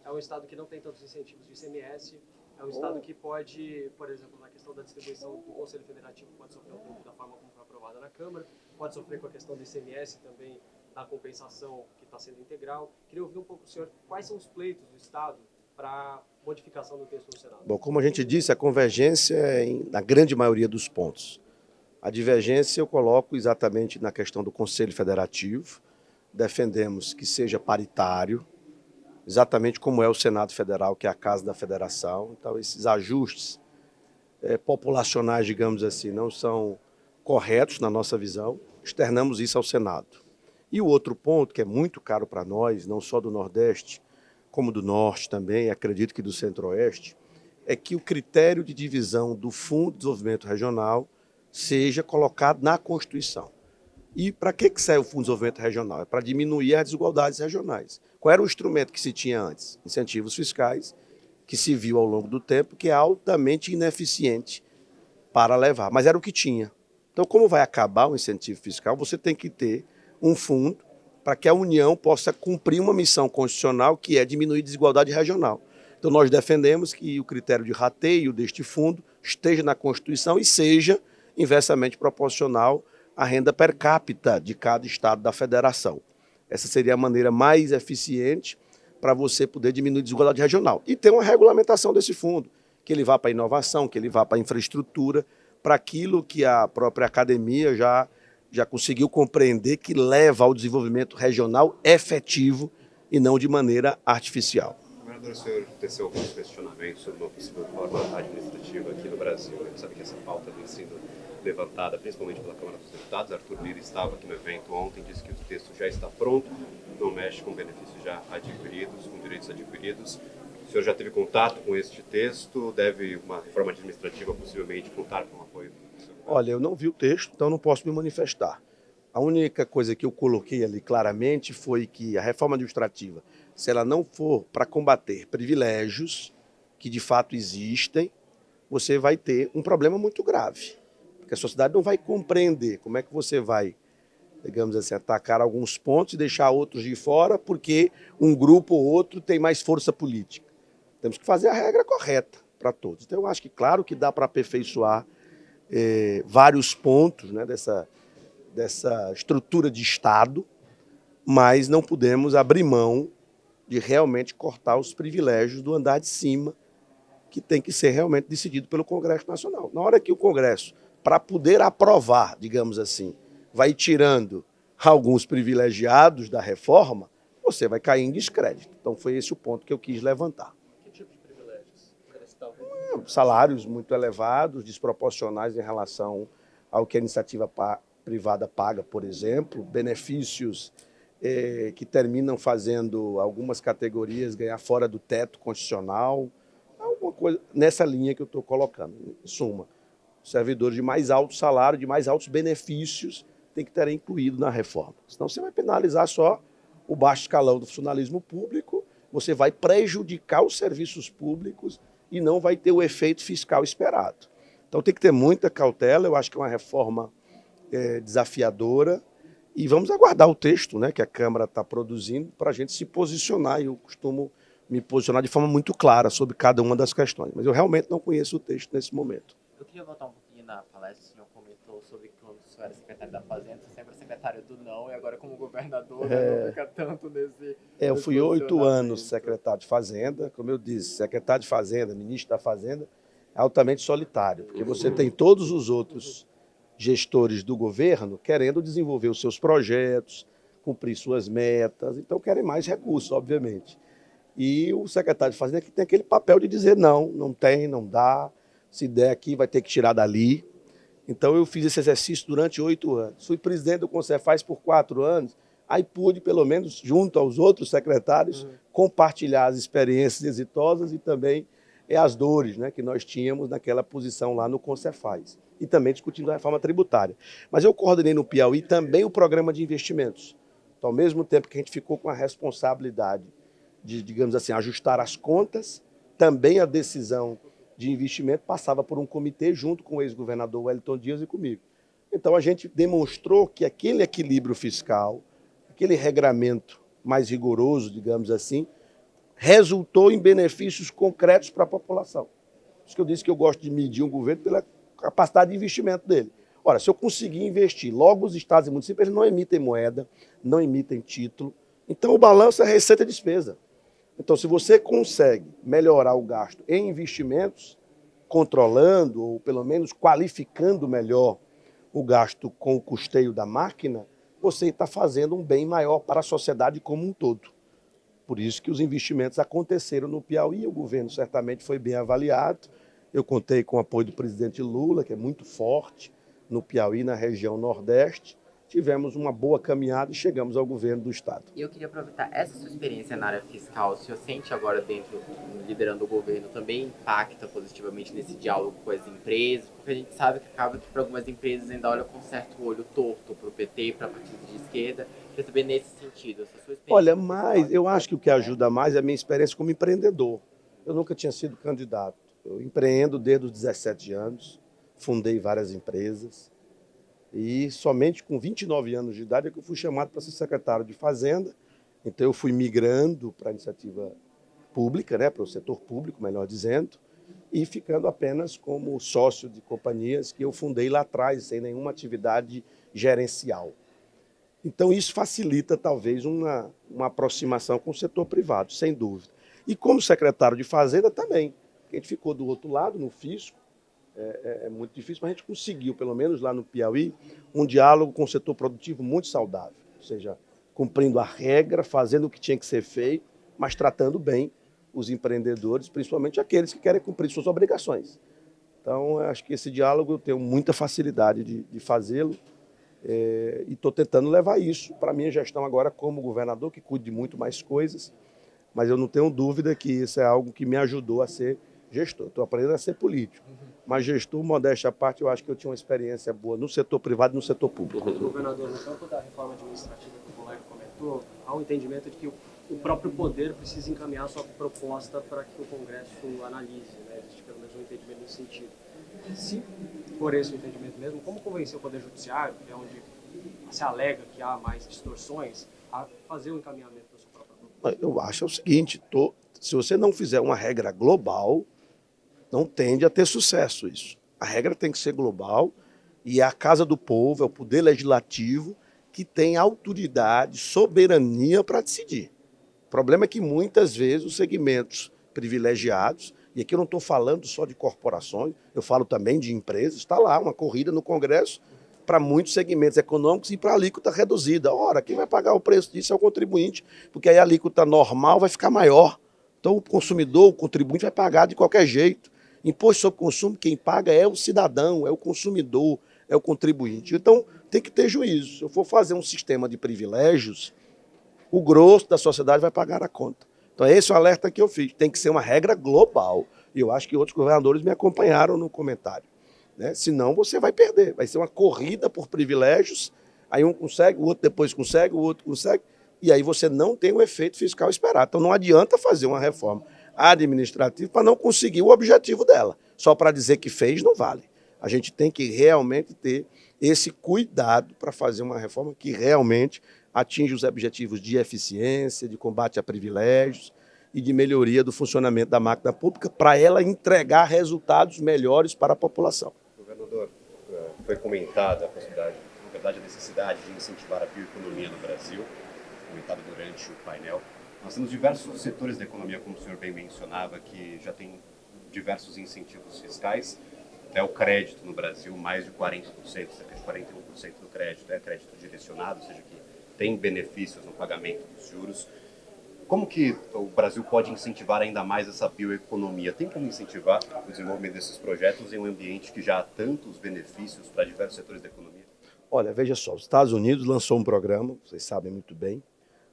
é um estado que não tem tantos incentivos de ICMS, é um estado que pode, por exemplo, na questão da distribuição do Conselho Federativo, pode sofrer um pouco da forma como foi aprovada na Câmara, pode sofrer com a questão do ICMS também, da compensação que está sendo integral. Queria ouvir um pouco do senhor, quais são os pleitos do Estado para modificação do texto no Senado? Bom, como a gente disse, a convergência é na grande maioria dos pontos. A divergência eu coloco exatamente na questão do Conselho Federativo. Defendemos que seja paritário, exatamente como é o Senado Federal, que é a Casa da Federação. Então, esses ajustes populacionais, digamos assim, não são corretos na nossa visão. Externamos isso ao Senado. E o outro ponto, que é muito caro para nós, não só do Nordeste, como do Norte também, acredito que do Centro-Oeste, é que o critério de divisão do Fundo de Desenvolvimento Regional seja colocado na Constituição. E para que serve o Fundo de Desenvolvimento Regional? É para diminuir as desigualdades regionais. Qual era o instrumento que se tinha antes? Incentivos fiscais, que se viu ao longo do tempo que é altamente ineficiente para levar, mas era o que tinha. Então, como vai acabar o incentivo fiscal, você tem que ter um fundo para que a União possa cumprir uma missão constitucional que é diminuir a desigualdade regional. Então, nós defendemos que o critério de rateio deste fundo esteja na Constituição e seja inversamente proporcional à renda per capita de cada estado da federação. Essa seria a maneira mais eficiente para você poder diminuir a desigualdade regional. E ter uma regulamentação desse fundo, que ele vá para a inovação, que ele vá para a infraestrutura, para aquilo que a própria academia já conseguiu compreender que leva ao desenvolvimento regional efetivo e não de maneira artificial. Governador, o senhor teceu alguns questionamentos sobre uma possível reforma administrativa aqui no Brasil. A gente sabe que essa pauta vem sendo levantada principalmente pela Câmara dos Deputados. Arthur Lira estava aqui no evento ontem, disse que o texto já está pronto, não mexe com benefícios já adquiridos, com direitos adquiridos. O senhor já teve contato com este texto? Deve uma reforma administrativa possivelmente contar com o apoio? Olha, eu não vi o texto, então não posso me manifestar. A única coisa que eu coloquei ali claramente foi que a reforma administrativa, se ela não for para combater privilégios que de fato existem, você vai ter um problema muito grave. Porque a sociedade não vai compreender como é que você vai, digamos assim, atacar alguns pontos e deixar outros de fora porque um grupo ou outro tem mais força política. Temos que fazer a regra correta para todos. Então, eu acho que, claro, que dá para aperfeiçoar vários pontos, né, dessa estrutura de Estado, mas não podemos abrir mão de realmente cortar os privilégios do andar de cima, que tem que ser realmente decidido pelo Congresso Nacional. Na hora que o Congresso, para poder aprovar, digamos assim, vai tirando alguns privilegiados da reforma, você vai cair em descrédito. Então foi esse o ponto que eu quis levantar. Que tipo de privilégios? Salários muito elevados, desproporcionais em relação ao que a iniciativa privada paga, por exemplo, benefícios que terminam fazendo algumas categorias ganhar fora do teto constitucional, alguma coisa nessa linha que eu estou colocando. Em suma, servidores de mais alto salário, de mais altos benefícios, tem que ter incluído na reforma. Senão você vai penalizar só o baixo escalão do funcionalismo público, você vai prejudicar os serviços públicos e não vai ter o efeito fiscal esperado. Então tem que ter muita cautela, eu acho que é uma reforma desafiadora e vamos aguardar o texto, né, que a Câmara está produzindo para a gente se posicionar. Eu costumo me posicionar de forma muito clara sobre cada uma das questões, mas eu realmente não conheço o texto nesse momento. Eu queria voltar um pouquinho na palestra, o senhor comentou sobre quando o senhor era secretário da Fazenda, você sempre é secretário do não, e agora como governador não fica tanto nesse... Eu fui 8 anos secretário de Fazenda, como eu disse, secretário de Fazenda, ministro da Fazenda, é altamente solitário, porque você tem todos os outros gestores do governo querendo desenvolver os seus projetos, cumprir suas metas, então querem mais recursos, obviamente. E o secretário de Fazenda que tem aquele papel de dizer não, não tem, não dá, se der aqui vai ter que tirar dali. Então eu fiz esse exercício durante 8 anos. Fui presidente do Concefaz por 4 anos, aí pude, pelo menos, junto aos outros secretários, compartilhar as experiências exitosas e também as dores, né, que nós tínhamos naquela posição lá no Concefaz. E também discutindo a reforma tributária. Mas eu coordenei no Piauí também o programa de investimentos. Então, ao mesmo tempo que a gente ficou com a responsabilidade de, digamos assim, ajustar as contas, também a decisão de investimento passava por um comitê junto com o ex-governador Wellington Dias e comigo. Então a gente demonstrou que aquele equilíbrio fiscal, aquele regramento mais rigoroso, digamos assim, resultou em benefícios concretos para a população. Por isso que eu disse que eu gosto de medir um governo pela capacidade de investimento dele. Ora, se eu conseguir investir, logo os estados e municípios eles não emitem moeda, não emitem título, então o balanço é receita e despesa. Então, se você consegue melhorar o gasto em investimentos, controlando ou pelo menos qualificando melhor o gasto com o custeio da máquina, você está fazendo um bem maior para a sociedade como um todo. Por isso que os investimentos aconteceram no Piauí, o governo certamente foi bem avaliado. Eu contei com o apoio do presidente Lula, que é muito forte no Piauí, na região Nordeste. Tivemos uma boa caminhada e chegamos ao governo do Estado. E eu queria aproveitar essa sua experiência na área fiscal, o senhor sente agora dentro, liderando o governo, também impacta positivamente nesse diálogo com as empresas? Porque a gente sabe que acaba que para algumas empresas ainda olha com certo olho torto para o PT, para partidos de esquerda. Queria saber nesse sentido, essa sua experiência. Olha, mas eu acho que o que ajuda mais é a minha experiência como empreendedor. Eu nunca tinha sido candidato. Eu empreendo desde os 17 anos, fundei várias empresas. E somente com 29 anos de idade é que eu fui chamado para ser secretário de Fazenda. Então eu fui migrando para a iniciativa pública, né, para o setor público, melhor dizendo, e ficando apenas como sócio de companhias que eu fundei lá atrás, sem nenhuma atividade gerencial. Então isso facilita talvez uma aproximação com o setor privado, sem dúvida. E como secretário de Fazenda também, a gente ficou do outro lado, no fisco. É muito difícil, mas a gente conseguiu, pelo menos lá no Piauí, um diálogo com o setor produtivo muito saudável. Ou seja, cumprindo a regra, fazendo o que tinha que ser feito, mas tratando bem os empreendedores, principalmente aqueles que querem cumprir suas obrigações. Então, acho que esse diálogo eu tenho muita facilidade de fazê-lo e estou tentando levar isso para a minha gestão agora como governador, que cuide de muito mais coisas, mas eu não tenho dúvida que isso é algo que me ajudou a ser gestor. Estou aprendendo a ser político. Mas gestor, modéstia à parte, eu acho que eu tinha uma experiência boa no setor privado e no setor público. Governador, no campo da reforma administrativa que o colega comentou, há um entendimento de que o próprio poder precisa encaminhar a sua proposta para que o Congresso analise, né? Existe pelo menos um entendimento nesse sentido. Se for esse o entendimento mesmo, como convencer o Poder Judiciário, que é onde se alega que há mais distorções, a fazer o encaminhamento da sua própria proposta? Eu acho o seguinte, se você não fizer uma regra global, não tende a ter sucesso isso. A regra tem que ser global e é a Casa do Povo, é o Poder Legislativo que tem autoridade, soberania para decidir. O problema é que muitas vezes os segmentos privilegiados, e aqui eu não estou falando só de corporações, eu falo também de empresas, está lá uma corrida no Congresso para muitos segmentos econômicos e para a alíquota reduzida. Ora, quem vai pagar o preço disso é o contribuinte, porque aí a alíquota normal vai ficar maior. Então o consumidor, o contribuinte vai pagar de qualquer jeito. Imposto sobre consumo, quem paga é o cidadão, é o consumidor, é o contribuinte. Então, tem que ter juízo. Se eu for fazer um sistema de privilégios, o grosso da sociedade vai pagar a conta. Então, esse é o alerta que eu fiz. Tem que ser uma regra global. E eu acho que outros governadores me acompanharam no comentário. Né? Senão, você vai perder. Vai ser uma corrida por privilégios. Aí um consegue, o outro depois consegue, o outro consegue. E aí você não tem o efeito fiscal esperado. Então, não adianta fazer uma reforma administrativa para não conseguir o objetivo dela. Só para dizer que fez não vale. A gente tem que realmente ter esse cuidado para fazer uma reforma que realmente atinja os objetivos de eficiência, de combate a privilégios e de melhoria do funcionamento da máquina pública para ela entregar resultados melhores para a população. Governador, foi comentada a possibilidade, na verdade, a necessidade de incentivar a bioeconomia no Brasil, comentada durante o painel. Nós temos diversos setores da economia, como o senhor bem mencionava, que já tem diversos incentivos fiscais. Até o crédito no Brasil, mais de 40%, cerca de 41% do crédito é crédito direcionado, ou seja, que tem benefícios no pagamento dos juros. Como que o Brasil pode incentivar ainda mais essa bioeconomia? Tem como incentivar o desenvolvimento desses projetos em um ambiente que já há tantos benefícios para diversos setores da economia? Olha, veja só, os Estados Unidos lançou um programa, vocês sabem muito bem,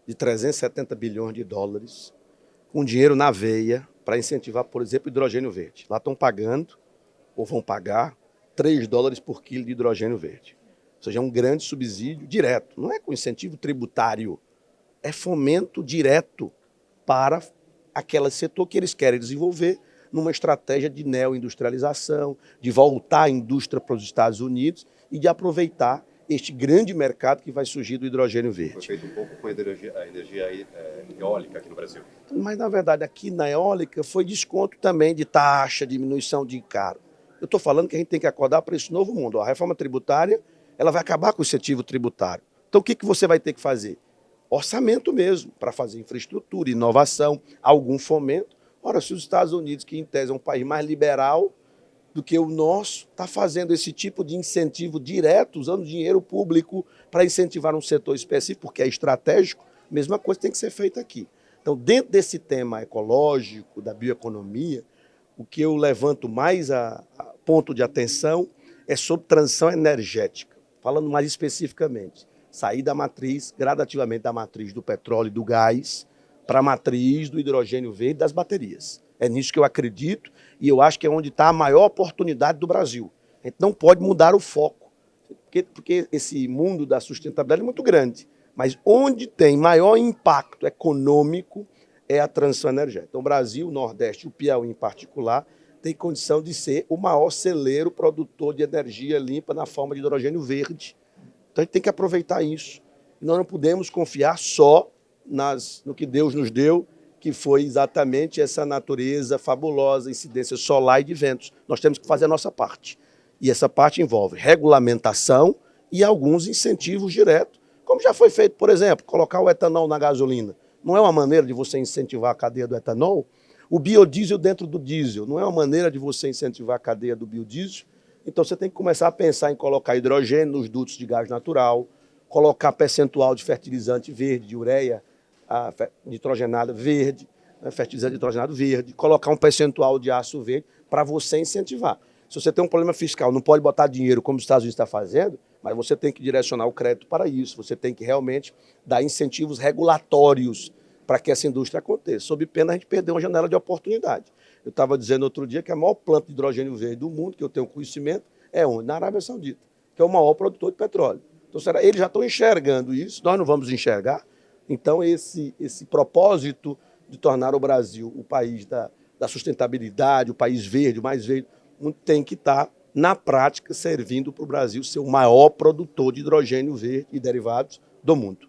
de 370 bilhões de dólares, com dinheiro na veia, para incentivar, por exemplo, o hidrogênio verde. Lá estão pagando, ou vão pagar, 3 dólares por quilo de hidrogênio verde. Ou seja, é um grande subsídio direto. Não é com incentivo tributário, é fomento direto para aquele setor que eles querem desenvolver numa estratégia de neoindustrialização, de voltar a indústria para os Estados Unidos e de aproveitar este grande mercado que vai surgir do hidrogênio Foi verde. feito um pouco com a energia eólica aqui no Brasil. Mas, na verdade, aqui na eólica foi desconto também de taxa, diminuição de encargo. Eu estou falando que a gente tem que acordar para esse novo mundo. A reforma tributária ela vai acabar com o incentivo tributário. Então, o que você vai ter que fazer? Orçamento mesmo, para fazer infraestrutura, inovação, algum fomento. Ora, se os Estados Unidos, que em tese é um país mais liberal do que o nosso, está fazendo esse tipo de incentivo direto, usando dinheiro público para incentivar um setor específico, porque é estratégico, a mesma coisa tem que ser feita aqui. Então, dentro desse tema ecológico, da bioeconomia, o que eu levanto mais a ponto de atenção é sobre transição energética, falando mais especificamente, sair da matriz, gradativamente da matriz do petróleo e do gás, para a matriz do hidrogênio verde e das baterias. É nisso que eu acredito e eu acho que é onde está a maior oportunidade do Brasil. A gente não pode mudar o foco, porque esse mundo da sustentabilidade é muito grande, mas onde tem maior impacto econômico é a transição energética. Então, o Brasil, o Nordeste e o Piauí em particular, tem condição de ser o maior celeiro produtor de energia limpa na forma de hidrogênio verde. Então, a gente tem que aproveitar isso. E nós não podemos confiar só no que Deus nos deu, que foi exatamente essa natureza fabulosa, incidência solar e de ventos. Nós temos que fazer a nossa parte. E essa parte envolve regulamentação e alguns incentivos diretos, como já foi feito, por exemplo, colocar o etanol na gasolina. Não é uma maneira de você incentivar a cadeia do etanol? O biodiesel dentro do diesel, não é uma maneira de você incentivar a cadeia do biodiesel? Então você tem que começar a pensar em colocar hidrogênio nos dutos de gás natural, colocar percentual de fertilizante verde, de ureia nitrogenada verde, fertilizante nitrogenado verde, colocar um percentual de aço verde para você incentivar. Se você tem um problema fiscal, não pode botar dinheiro como os Estados Unidos está fazendo, mas você tem que direcionar o crédito para isso, você tem que realmente dar incentivos regulatórios para que essa indústria aconteça. Sob pena, a gente perdeu uma janela de oportunidade. Eu estava dizendo outro dia que a maior planta de hidrogênio verde do mundo, que eu tenho conhecimento, é onde? Na Arábia Saudita, que é o maior produtor de petróleo. Então, eles já estão enxergando isso, nós não vamos enxergar. Então, esse propósito de tornar o Brasil o país da sustentabilidade, o país verde, o mais verde, tem que estar, na prática, servindo para o Brasil ser o maior produtor de hidrogênio verde e derivados do mundo.